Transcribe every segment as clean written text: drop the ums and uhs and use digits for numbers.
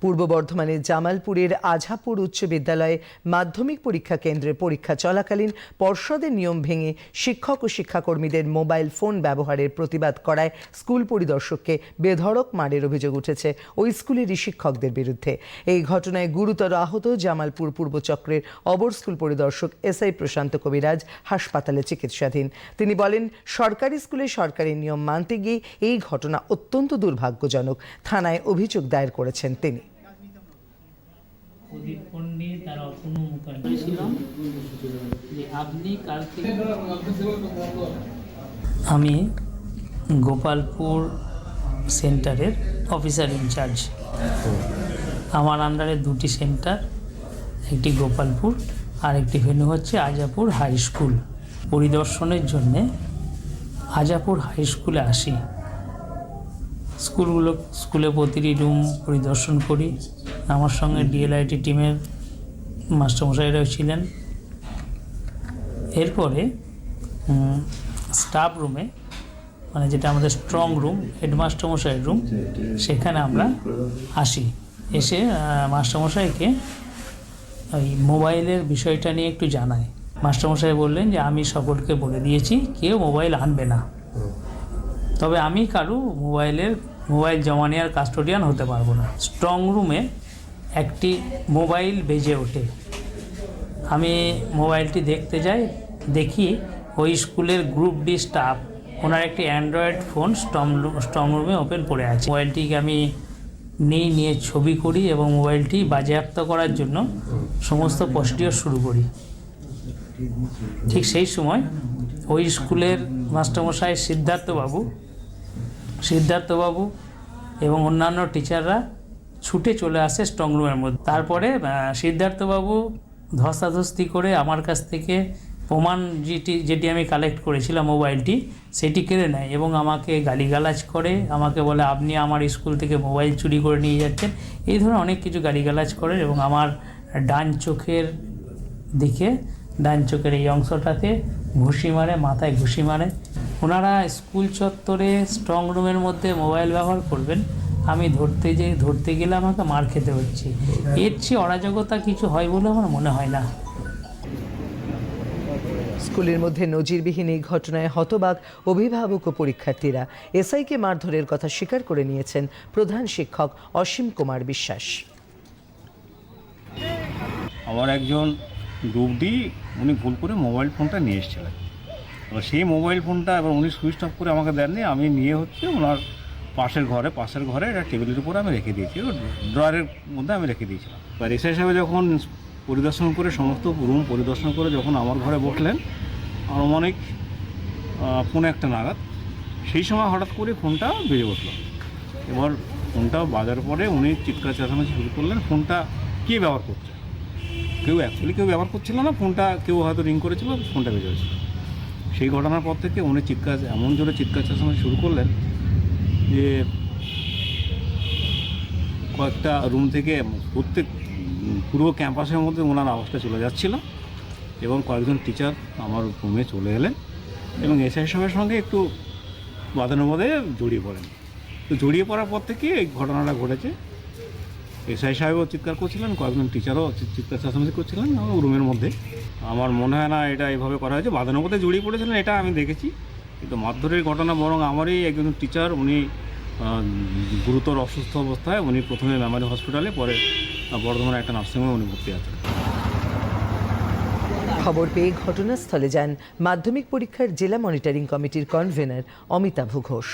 পূর্ব বর্ধমানের জামালপুরের আঝাপুর উচ্চ বিদ্যালয়ে মাধ্যমিক পরীক্ষা কেন্দ্রে পরীক্ষা চলাকালীন পর্ষদের নিয়ম ভেঙে শিক্ষক ও শিক্ষাকর্মীদের মোবাইল ফোন ব্যবহারের প্রতিবাদ করায় স্কুল পরিদর্শককে বেধড়ক মারের অভিযোগ উঠেছে ওই স্কুলেরই শিক্ষকদের বিরুদ্ধে। এই ঘটনায় গুরুতর আহত জামালপুর পূর্ব চক্রের অবর স্কুল পরিদর্শক এসআই প্রশান্ত কবিরাজ হাসপাতালে চিকিৎসাধীন। তিনি বলেন, সরকারি স্কুলে সরকারি নিয়ম মানতে গিয়ে এই ঘটনা অত্যন্ত দুর্ভাগ্যজনক। থানায় অভিযোগ দায়ের করেছেন তিনি। আমি গোপালপুর সেন্টারের অফিসার ইনচার্জ। আমার আন্ডারে দুটি সেন্টার, একটি গোপালপুর আর একটি ভেন্যু হচ্ছে আজাপুর হাই স্কুল। পরিদর্শনের জন্যে আজাপুর হাই স্কুলে আসি। স্কুলে প্রতিটি রুম পরিদর্শন করি। আমার সঙ্গে ডিএলআইটি টিমের মাস্টারমশাইরাও ছিলেন। এরপরে স্টাফ রুমে, মানে যেটা আমাদের স্ট্রং রুম, হেডমাস্টারমশাইয়ের রুম, সেখানে আমরা আসি। এসে মাস্টারমশাইকে ওই মোবাইলের বিষয়টা নিয়ে একটু জানাই। মাস্টারমশাই বললেন যে আমি সকলকে বলে দিয়েছি কেউ মোবাইল আনবে না, তবে আমি কারো মোবাইল জমা নেওয়ার কাস্টোডিয়ান হতে পারবো না। স্ট্রং রুমে একটি মোবাইল বেজে ওঠে। আমি মোবাইলটি দেখতে যাই, দেখি ওই স্কুলের গ্রুপ ডি স্টাফ, ওনার একটি অ্যান্ড্রয়েড ফোন স্ট্রং রুমে ওপেন পড়ে আছে। মোবাইলটিকে আমি নিয়ে ছবি করি এবং মোবাইলটি বাজেয়াপ্ত করার জন্য সমস্ত প্রসিডিওর শুরু করি। ঠিক সেই সময় ওই স্কুলের মাস্টারমশাই সিদ্ধার্থবাবু এবং অন্যান্য টিচাররা ছুটে চলে আসে স্ট্রং রুমের মধ্যে। তারপরে সিদ্ধার্থবাবু ধস্তাধস্তি করে আমার কাছ থেকে প্রমাণ যেটি আমি কালেক্ট করেছিলাম মোবাইলটি, সেটি কেড়ে নেয় এবং আমাকে গালিগালাজ করে। আমাকে বলে, আপনি আমার স্কুল থেকে মোবাইল চুরি করে নিয়ে যাচ্ছেন। এই ধরনের অনেক কিছু গালিগালাজ করে এবং আমার ডান চোখের এই অংশটাতে ঘুষি মারে, মাথায় ঘুষি মারে। ওনারা স্কুল চত্বরে স্ট্রং রুমের মধ্যে মোবাইল ব্যবহার করবেন, আমি ধরতে গেলে আমাকে মার খেতে হচ্ছে। এর চেয়ে অরাজকতা কিছু হয় বলে আমার মনে হয় না। স্কুলের মধ্যে নজিরবিহীন এই ঘটনায় হতবাক অভিভাবক ও পরীক্ষার্থীরা। এসআইকে মারধরের কথা স্বীকার করে নিয়েছেন প্রধান শিক্ষক অসীম কুমার বিশ্বাস। আমার একজন গ্রুপ ডি, উনি ভুল করে মোবাইল ফোনটা নিয়ে এসেছিলেন। এবার সেই মোবাইল ফোনটা এবার উনি সুইচ অফ করে আমাকে দেননি। আমি নিয়ে ওনার পাশের ঘরে একটা টেবিলের উপরে আমি রেখে দিয়েছি, ড্রয়ারের মধ্যে আমি রেখে দিয়েছিলাম। এবার এসআই সাহেব যখন পরিদর্শন করে সমস্ত রুম পরিদর্শন করে যখন আমার ঘরে বসলেন, আনুমানিক 1:45 নাগাদ, সেই সময় হঠাৎ করে ফোনটা বেজে বসলো। এবার ফোনটা বাজার পরে উনি চিৎকার চেঁচামেচি শুরু করলেন, ফোনটা কে ব্যবহার করছে। কেউ ব্যবহার করছিল না, ফোনটা কেউ হয়তো রিং করেছিল, ফোনটা বেজে গেছিল। সেই ঘটনার পর থেকে উনি এমন জোরে চিৎকার চেঁচামেচি শুরু করলেন যে কয়েকটা রুম থেকে পুরো ক্যাম্পাসের মধ্যে ওনার আওয়াজটা চলে যাচ্ছিল এবং কয়েকজন টিচার আমার রুমে চলে এলেন এবং এসআই সাহেবের সঙ্গে একটু বাদানুবাদে জড়িয়ে পড়েন। তো জড়িয়ে পড়ার পর থেকে এই ঘটনাটা ঘটেছে। এসআই সাহেবও চিৎকার করছিলেন, কয়েকজন টিচারও চিৎকার চেঁচামেচি করছিলেন রুমের মধ্যে। আমার মনে হয় না এটা এইভাবে করা হয়েছে। বাদানুবাদে জড়িয়ে পড়েছিলেন এটা আমি দেখেছি, কিন্তু মারধরের ঘটনা বরং আমারই একজন টিচার, উনি গুরুতর অসুস্থ অবস্থায়, উনি প্রথমে মেমারি হসপিটালে, পরে বর্ধমানে একটা নার্সিংহোমে উনি ভর্তি আছেন। খবর পেয়ে ঘটনাস্থলে যান মাধ্যমিক পরীক্ষার জেলা মনিটরিং কমিটির কনভেনর অমিতাভ ঘোষ।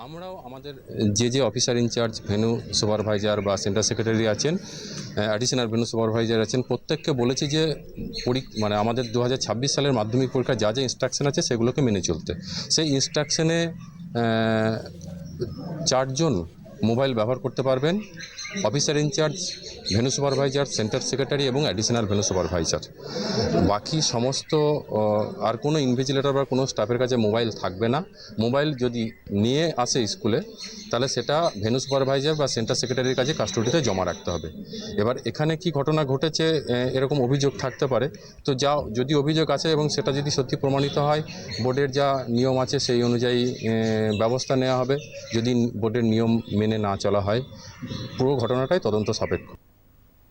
আমরাও আমাদের যে অফিসার ইনচার্জ, ভেন্যু সুপারভাইজার বা সেন্টার সেক্রেটারি আছেন, অ্যাডিশনাল ভেন্যু সুপারভাইজার আছেন, প্রত্যেককে বলেছি যে আমাদের 2026 সালের মাধ্যমিক পরীক্ষার যা ইনস্ট্রাকশন আছে সেগুলোকে মেনে চলতে। সেই ইনস্ট্রাকশনে 4 জন মোবাইল ব্যবহার করতে পারবেন: officer in charge, venue supervisor, centre secretary এবং অ্যাডিশনাল ভেন্যু সুপারভাইজার। বাকি সমস্ত আর কোনো ইনভিজিলেটর বা কোনো স্টাফের কাছে মোবাইল থাকবে না। মোবাইল যদি নিয়ে আসে স্কুলে, তাহলে সেটা ভেন্যু সুপারভাইজার বা সেন্টার সেক্রেটারির কাছে কাস্টোডিতে জমা রাখতে হবে। এবার এখানে কি ঘটনা ঘটেছে, এরকম অভিযোগ থাকতে পারে। তো যদি অভিযোগ আছে এবং সেটা যদি সত্যি প্রমাণিত হয়, বোর্ডের যা নিয়ম আছে সেই অনুযায়ী ব্যবস্থা নেওয়া হবে। যদি বোর্ডের নিয়ম মেনে মেনে না চলা হয়, পুরো ঘটনাটাই তদন্ত সাপেক্ষ।